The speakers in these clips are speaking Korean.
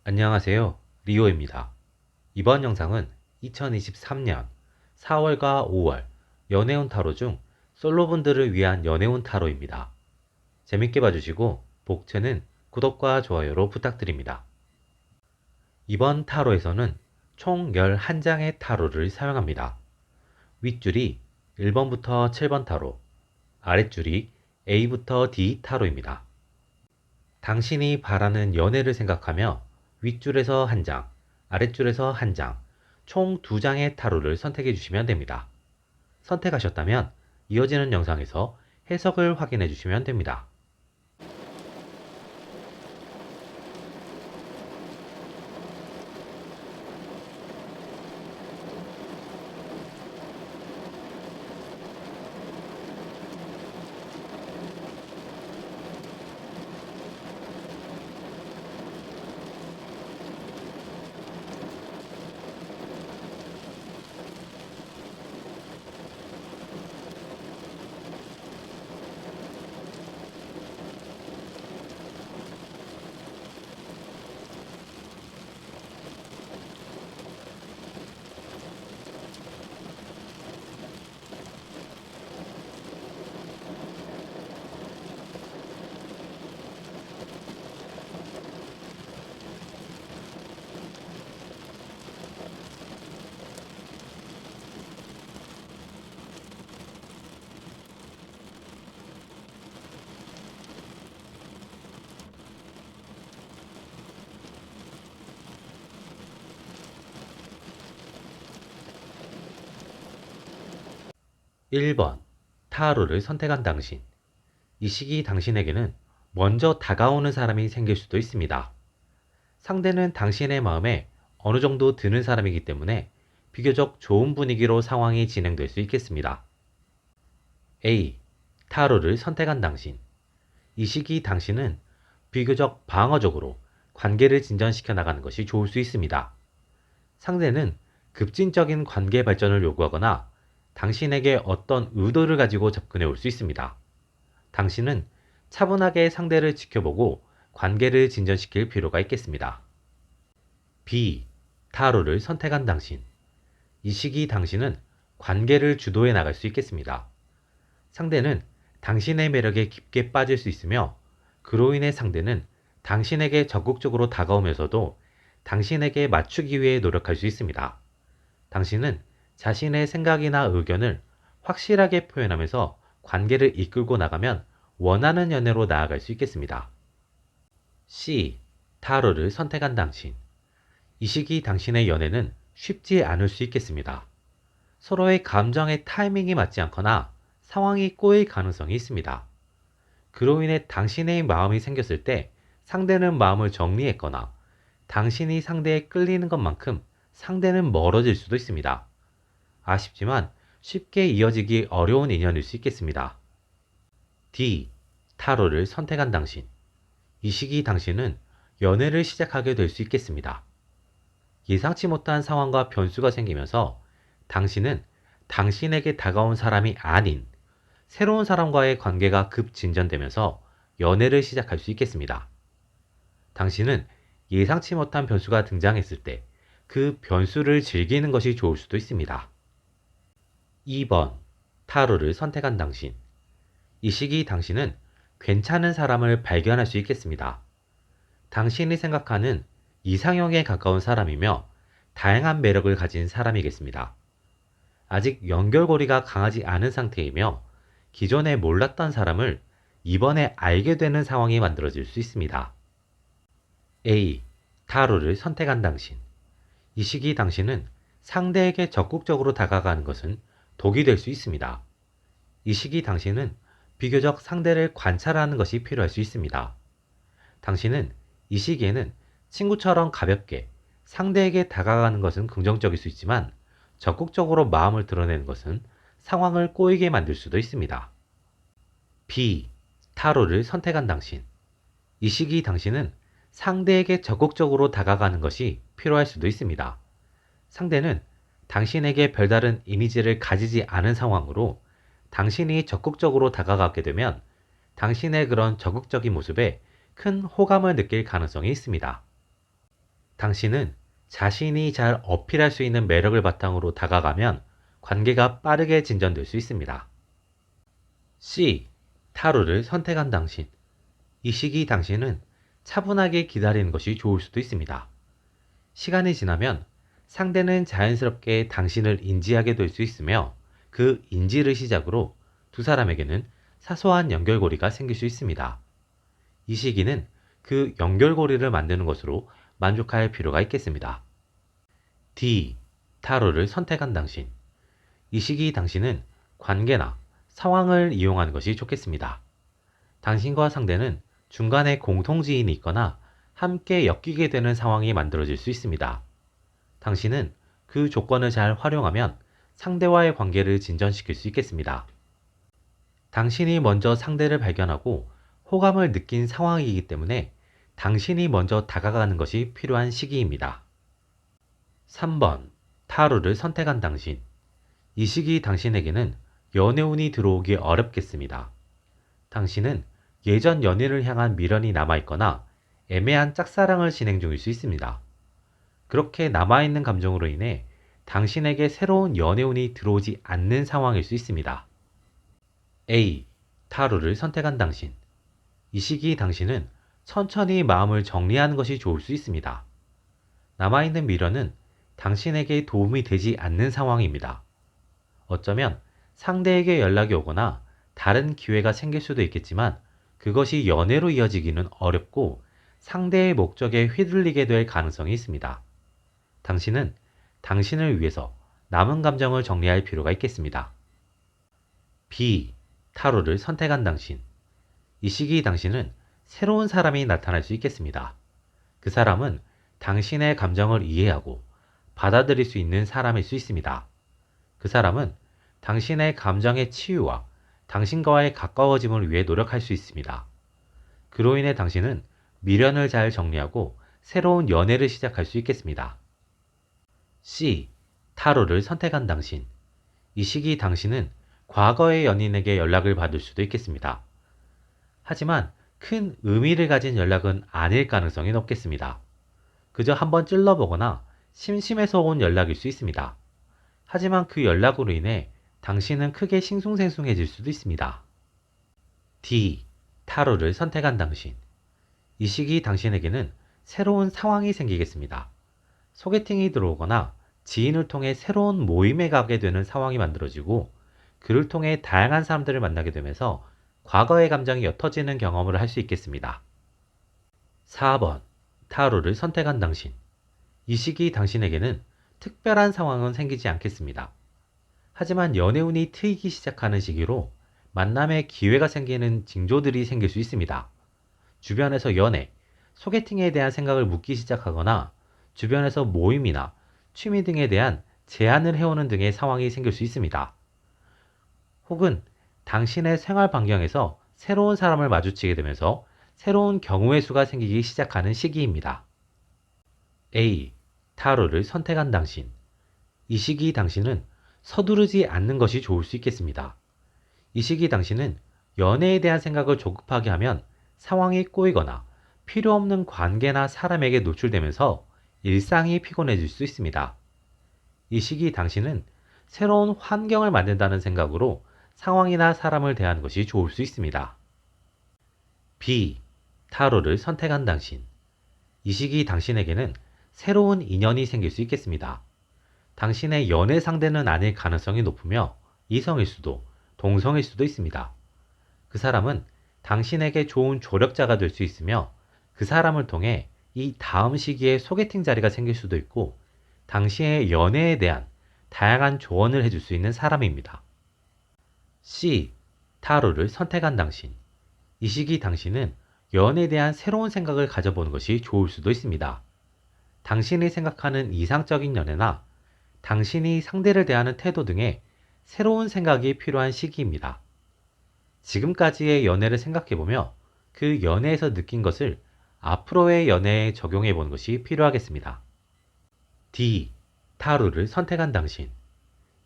안녕하세요. 리오입니다. 이번 영상은 2023년 4월과 5월 연애운 타로 중 솔로분들을 위한 연애운 타로입니다. 재밌게 봐주시고 복채는 구독과 좋아요로 부탁드립니다. 이번 타로에서는 총 11장의 타로를 사용합니다. 윗줄이 1번부터 7번 타로, 아랫줄이 A부터 D 타로입니다. 당신이 바라는 연애를 생각하며 윗줄에서 한 장, 아랫줄에서 한 장, 총 2장의 타로를 선택해 주시면 됩니다. 선택하셨다면 이어지는 영상에서 해석을 확인해 주시면 됩니다. 1번 타로를 선택한 당신. 이 시기 당신에게는 먼저 다가오는 사람이 생길 수도 있습니다. 상대는 당신의 마음에 어느 정도 드는 사람이기 때문에 비교적 좋은 분위기로 상황이 진행될 수 있겠습니다. A. 타로를 선택한 당신. 이 시기 당신은 비교적 방어적으로 관계를 진전시켜 나가는 것이 좋을 수 있습니다. 상대는 급진적인 관계 발전을 요구하거나 당신에게 어떤 의도를 가지고 접근해 올 수 있습니다. 당신은 차분하게 상대를 지켜보고 관계를 진전시킬 필요가 있겠습니다. B. 타로를 선택한 당신. 이 시기 당신은 관계를 주도해 나갈 수 있겠습니다. 상대는 당신의 매력에 깊게 빠질 수 있으며 그로 인해 상대는 당신에게 적극적으로 다가오면서도 당신에게 맞추기 위해 노력할 수 있습니다. 당신은 자신의 생각이나 의견을 확실하게 표현하면서 관계를 이끌고 나가면 원하는 연애로 나아갈 수 있겠습니다. C. 타로를 선택한 당신. 이 시기 당신의 연애는 쉽지 않을 수 있겠습니다. 서로의 감정의 타이밍이 맞지 않거나 상황이 꼬일 가능성이 있습니다. 그로 인해 당신의 마음이 생겼을 때 상대는 마음을 정리했거나 당신이 상대에 끌리는 것만큼 상대는 멀어질 수도 있습니다. 아쉽지만 쉽게 이어지기 어려운 인연일 수 있겠습니다. D. 타로를 선택한 당신. 이 시기 당신은 연애를 시작하게 될 수 있겠습니다. 예상치 못한 상황과 변수가 생기면서 당신은 당신에게 다가온 사람이 아닌 새로운 사람과의 관계가 급 진전되면서 연애를 시작할 수 있겠습니다. 당신은 예상치 못한 변수가 등장했을 때 그 변수를 즐기는 것이 좋을 수도 있습니다. 2번 타로를 선택한 당신. 이 시기 당신은 괜찮은 사람을 발견할 수 있겠습니다. 당신이 생각하는 이상형에 가까운 사람이며 다양한 매력을 가진 사람이겠습니다. 아직 연결고리가 강하지 않은 상태이며 기존에 몰랐던 사람을 이번에 알게 되는 상황이 만들어질 수 있습니다. A. 타로를 선택한 당신. 이 시기 당신은 상대에게 적극적으로 다가가는 것은 독이 될 수 있습니다. 이 시기 당신은 비교적 상대를 관찰하는 것이 필요할 수 있습니다. 당신은 이 시기에는 친구처럼 가볍게 상대에게 다가가는 것은 긍정적일 수 있지만 적극적으로 마음을 드러내는 것은 상황을 꼬이게 만들 수도 있습니다. B. 타로를 선택한 당신. 이 시기 당신은 상대에게 적극적으로 다가가는 것이 필요할 수도 있습니다. 상대는 당신에게 별다른 이미지를 가지지 않은 상황으로 당신이 적극적으로 다가가게 되면 당신의 그런 적극적인 모습에 큰 호감을 느낄 가능성이 있습니다. 당신은 자신이 잘 어필할 수 있는 매력을 바탕으로 다가가면 관계가 빠르게 진전될 수 있습니다. C. 타로를 선택한 당신. 이 시기 당신은 차분하게 기다리는 것이 좋을 수도 있습니다. 시간이 지나면 상대는 자연스럽게 당신을 인지하게 될 수 있으며 그 인지를 시작으로 두 사람에게는 사소한 연결고리가 생길 수 있습니다. 이 시기는 그 연결고리를 만드는 것으로 만족할 필요가 있겠습니다. D. 타로를 선택한 당신. 이 시기 당신은 관계나 상황을 이용하는 것이 좋겠습니다. 당신과 상대는 중간에 공통지인이 있거나 함께 엮이게 되는 상황이 만들어질 수 있습니다. 당신은 그 조건을 잘 활용하면 상대와의 관계를 진전시킬 수 있겠습니다. 당신이 먼저 상대를 발견하고 호감을 느낀 상황이기 때문에 당신이 먼저 다가가는 것이 필요한 시기입니다. 3번. 타로를 선택한 당신. 이 시기 당신에게는 연애운이 들어오기 어렵겠습니다. 당신은 예전 연인을 향한 미련이 남아있거나 애매한 짝사랑을 진행 중일 수 있습니다. 그렇게 남아있는 감정으로 인해 당신에게 새로운 연애운이 들어오지 않는 상황일 수 있습니다. A. 타로를 선택한 당신. 이 시기 당신은 천천히 마음을 정리하는 것이 좋을 수 있습니다. 남아있는 미련은 당신에게 도움이 되지 않는 상황입니다. 어쩌면 상대에게 연락이 오거나 다른 기회가 생길 수도 있겠지만 그것이 연애로 이어지기는 어렵고 상대의 목적에 휘둘리게 될 가능성이 있습니다. 당신은 당신을 위해서 남은 감정을 정리할 필요가 있겠습니다. B. 타로를 선택한 당신. 이 시기 당신은 새로운 사람이 나타날 수 있겠습니다. 그 사람은 당신의 감정을 이해하고 받아들일 수 있는 사람일 수 있습니다. 그 사람은 당신의 감정의 치유와 당신과의 가까워짐을 위해 노력할 수 있습니다. 그로 인해 당신은 미련을 잘 정리하고 새로운 연애를 시작할 수 있겠습니다. C. 타로를 선택한 당신. 이 시기 당신은 과거의 연인에게 연락을 받을 수도 있겠습니다. 하지만 큰 의미를 가진 연락은 아닐 가능성이 높겠습니다. 그저 한번 찔러보거나 심심해서 온 연락일 수 있습니다. 하지만 그 연락으로 인해 당신은 크게 싱숭생숭해질 수도 있습니다. D. 타로를 선택한 당신. 이 시기 당신에게는 새로운 상황이 생기겠습니다. 소개팅이 들어오거나 지인을 통해 새로운 모임에 가게 되는 상황이 만들어지고 그를 통해 다양한 사람들을 만나게 되면서 과거의 감정이 옅어지는 경험을 할 수 있겠습니다. 4번. 타로를 선택한 당신. 이 시기 당신에게는 특별한 상황은 생기지 않겠습니다. 하지만 연애운이 트이기 시작하는 시기로 만남의 기회가 생기는 징조들이 생길 수 있습니다. 주변에서 연애, 소개팅에 대한 생각을 묻기 시작하거나 주변에서 모임이나 취미 등에 대한 제안을 해오는 등의 상황이 생길 수 있습니다. 혹은 당신의 생활 반경에서 새로운 사람을 마주치게 되면서 새로운 경우의 수가 생기기 시작하는 시기입니다. A. 타로를 선택한 당신. 이 시기 당신은 서두르지 않는 것이 좋을 수 있겠습니다. 이 시기 당신은 연애에 대한 생각을 조급하게 하면 상황이 꼬이거나 필요 없는 관계나 사람에게 노출되면서 일상이 피곤해질 수 있습니다. 이 시기 당신은 새로운 환경을 만든다는 생각으로 상황이나 사람을 대하는 것이 좋을 수 있습니다. B. 타로를 선택한 당신. 이 시기 당신에게는 새로운 인연이 생길 수 있겠습니다. 당신의 연애 상대는 아닐 가능성이 높으며 이성일 수도 동성일 수도 있습니다. 그 사람은 당신에게 좋은 조력자가 될 수 있으며 그 사람을 통해 이 다음 시기에 소개팅 자리가 생길 수도 있고 당신의 연애에 대한 다양한 조언을 해줄 수 있는 사람입니다. C. 타로를 선택한 당신. 이 시기 당신은 연애에 대한 새로운 생각을 가져보는 것이 좋을 수도 있습니다. 당신이 생각하는 이상적인 연애나 당신이 상대를 대하는 태도 등의 새로운 생각이 필요한 시기입니다. 지금까지의 연애를 생각해보며 그 연애에서 느낀 것을 앞으로의 연애에 적용해보는 것이 필요하겠습니다. D. 타로를 선택한 당신.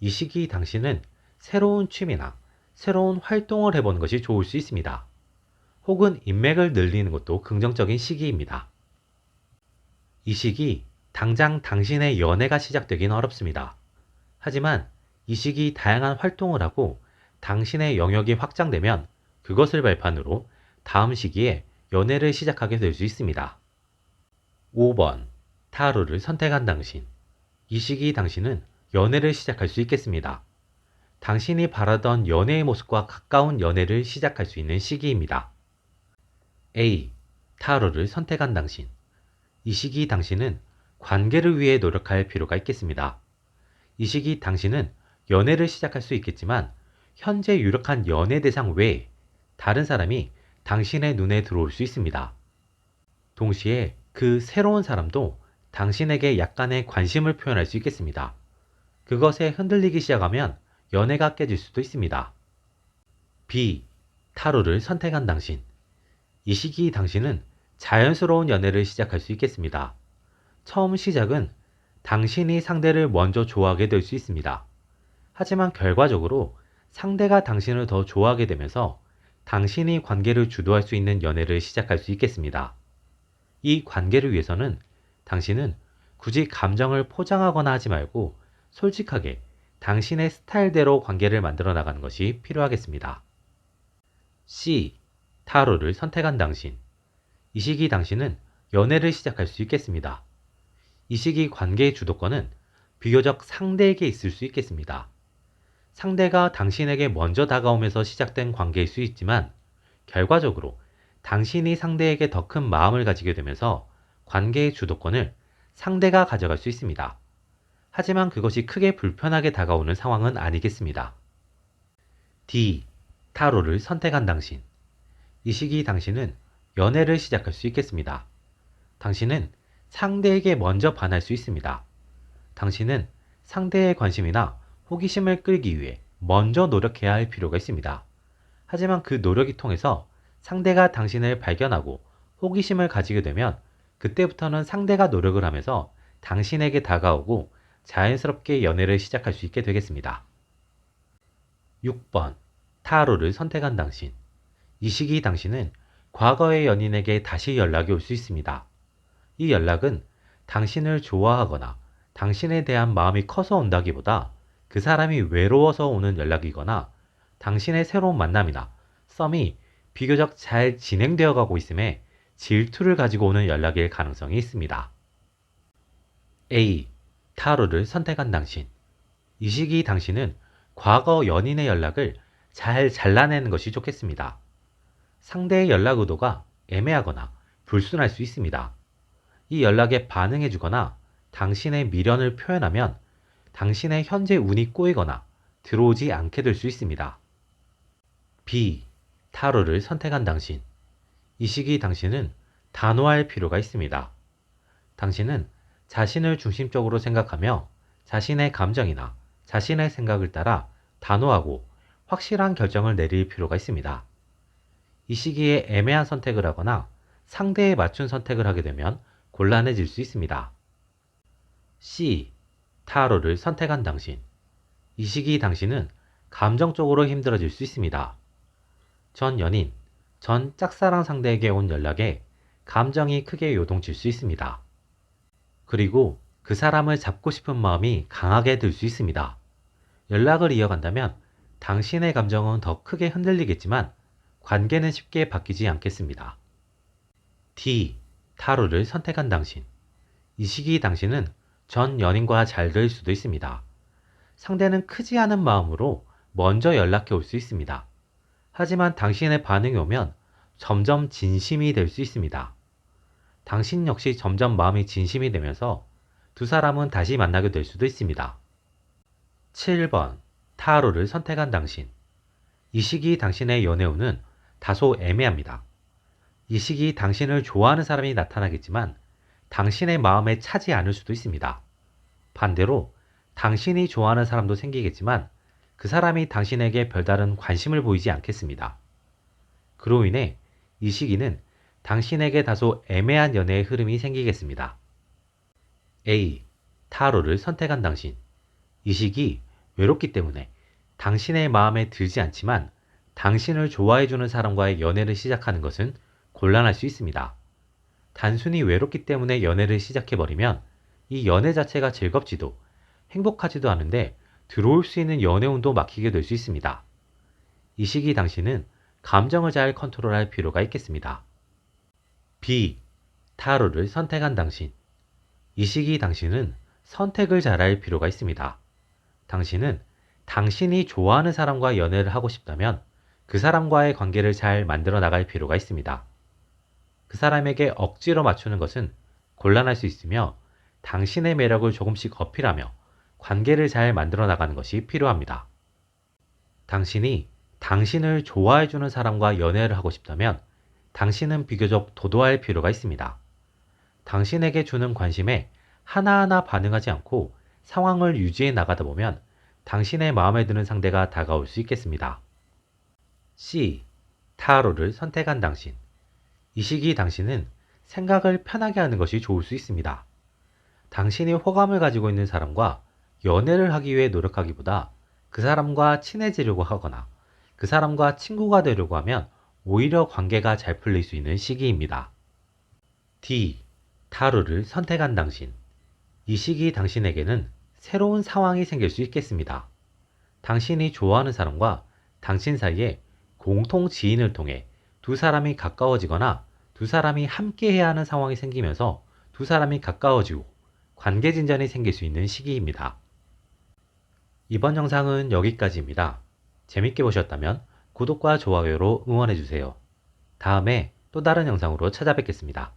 이 시기 당신은 새로운 취미나 새로운 활동을 해보는 것이 좋을 수 있습니다. 혹은 인맥을 늘리는 것도 긍정적인 시기입니다. 이 시기 당장 당신의 연애가 시작되긴 어렵습니다. 하지만 이 시기 다양한 활동을 하고 당신의 영역이 확장되면 그것을 발판으로 다음 시기에 연애를 시작하게 될 수 있습니다. 5번. 타로를 선택한 당신. 이 시기 당신은 연애를 시작할 수 있겠습니다. 당신이 바라던 연애의 모습과 가까운 연애를 시작할 수 있는 시기입니다. A. 타로를 선택한 당신. 이 시기 당신은 관계를 위해 노력할 필요가 있겠습니다. 이 시기 당신은 연애를 시작할 수 있겠지만 현재 유력한 연애 대상 외에 다른 사람이 당신의 눈에 들어올 수 있습니다. 동시에 그 새로운 사람도 당신에게 약간의 관심을 표현할 수 있겠습니다. 그것에 흔들리기 시작하면 연애가 깨질 수도 있습니다. B. 타로를 선택한 당신. 이 시기 당신은 자연스러운 연애를 시작할 수 있겠습니다. 처음 시작은 당신이 상대를 먼저 좋아하게 될 수 있습니다. 하지만 결과적으로 상대가 당신을 더 좋아하게 되면서 당신이 관계를 주도할 수 있는 연애를 시작할 수 있겠습니다. 이 관계를 위해서는 당신은 굳이 감정을 포장하거나 하지 말고 솔직하게 당신의 스타일대로 관계를 만들어 나가는 것이 필요하겠습니다. C. 타로를 선택한 당신. 이 시기 당신은 연애를 시작할 수 있겠습니다. 이 시기 관계의 주도권은 비교적 상대에게 있을 수 있겠습니다. 상대가 당신에게 먼저 다가오면서 시작된 관계일 수 있지만 결과적으로 당신이 상대에게 더 큰 마음을 가지게 되면서 관계의 주도권을 상대가 가져갈 수 있습니다. 하지만 그것이 크게 불편하게 다가오는 상황은 아니겠습니다. D. 타로를 선택한 당신. 이 시기 당신은 연애를 시작할 수 있겠습니다. 당신은 상대에게 먼저 반할 수 있습니다. 당신은 상대의 관심이나 호기심을 끌기 위해 먼저 노력해야 할 필요가 있습니다. 하지만 그 노력이 통해서 상대가 당신을 발견하고 호기심을 가지게 되면 그때부터는 상대가 노력을 하면서 당신에게 다가오고 자연스럽게 연애를 시작할 수 있게 되겠습니다. 6번. 타로를 선택한 당신. 이 시기 당신은 과거의 연인에게 다시 연락이 올 수 있습니다. 이 연락은 당신을 좋아하거나 당신에 대한 마음이 커서 온다기보다 그 사람이 외로워서 오는 연락이거나 당신의 새로운 만남이나 썸이 비교적 잘 진행되어 가고 있음에 질투를 가지고 오는 연락일 가능성이 있습니다. A. 타로를 선택한 당신. 이 시기 당신은 과거 연인의 연락을 잘 잘라내는 것이 좋겠습니다. 상대의 연락 의도가 애매하거나 불순할 수 있습니다. 이 연락에 반응해주거나 당신의 미련을 표현하면 당신의 현재 운이 꼬이거나 들어오지 않게 될 수 있습니다. B. 타로를 선택한 당신. 이 시기 당신은 단호할 필요가 있습니다. 당신은 자신을 중심적으로 생각하며 자신의 감정이나 자신의 생각을 따라 단호하고 확실한 결정을 내릴 필요가 있습니다. 이 시기에 애매한 선택을 하거나 상대에 맞춘 선택을 하게 되면 곤란해질 수 있습니다. C. 타로를 선택한 당신. 이 시기 당신은 감정적으로 힘들어질 수 있습니다. 전 연인, 전 짝사랑 상대에게 온 연락에 감정이 크게 요동칠 수 있습니다. 그리고 그 사람을 잡고 싶은 마음이 강하게 들 수 있습니다. 연락을 이어간다면 당신의 감정은 더 크게 흔들리겠지만 관계는 쉽게 바뀌지 않겠습니다. D. 타로를 선택한 당신. 이 시기 당신은 전 연인과 잘 될 수도 있습니다. 상대는 크지 않은 마음으로 먼저 연락해 올 수 있습니다. 하지만 당신의 반응이 오면 점점 진심이 될 수 있습니다. 당신 역시 점점 마음이 진심이 되면서 두 사람은 다시 만나게 될 수도 있습니다. 7번. 타로를 선택한 당신. 이 시기 당신의 연애운은 다소 애매합니다. 이 시기 당신을 좋아하는 사람이 나타나겠지만 당신의 마음에 차지 않을 수도 있습니다. 반대로 당신이 좋아하는 사람도 생기겠지만 그 사람이 당신에게 별다른 관심을 보이지 않겠습니다. 그로 인해 이 시기는 당신에게 다소 애매한 연애의 흐름이 생기겠습니다. A. 타로를 선택한 당신. 이 시기 외롭기 때문에 당신의 마음에 들지 않지만 당신을 좋아해주는 사람과의 연애를 시작하는 것은 곤란할 수 있습니다. 단순히 외롭기 때문에 연애를 시작해버리면 이 연애 자체가 즐겁지도 행복하지도 않은데 들어올 수 있는 연애운도 막히게 될 수 있습니다. 이 시기 당신은 감정을 잘 컨트롤할 필요가 있겠습니다. B. 타로를 선택한 당신. 이 시기 당신은 선택을 잘할 필요가 있습니다. 당신은 당신이 좋아하는 사람과 연애를 하고 싶다면 그 사람과의 관계를 잘 만들어 나갈 필요가 있습니다. 그 사람에게 억지로 맞추는 것은 곤란할 수 있으며 당신의 매력을 조금씩 어필하며 관계를 잘 만들어 나가는 것이 필요합니다. 당신이 당신을 좋아해주는 사람과 연애를 하고 싶다면 당신은 비교적 도도할 필요가 있습니다. 당신에게 주는 관심에 하나하나 반응하지 않고 상황을 유지해 나가다 보면 당신의 마음에 드는 상대가 다가올 수 있겠습니다. C. 타로를 선택한 당신. 이 시기 당신은 생각을 편하게 하는 것이 좋을 수 있습니다. 당신이 호감을 가지고 있는 사람과 연애를 하기 위해 노력하기보다 그 사람과 친해지려고 하거나 그 사람과 친구가 되려고 하면 오히려 관계가 잘 풀릴 수 있는 시기입니다. D. 타로를 선택한 당신. 이 시기 당신에게는 새로운 상황이 생길 수 있겠습니다. 당신이 좋아하는 사람과 당신 사이에 공통 지인을 통해 두 사람이 가까워지거나 두 사람이 함께 해야 하는 상황이 생기면서 두 사람이 가까워지고 관계 진전이 생길 수 있는 시기입니다. 이번 영상은 여기까지입니다. 재밌게 보셨다면 구독과 좋아요로 응원해주세요. 다음에 또 다른 영상으로 찾아뵙겠습니다.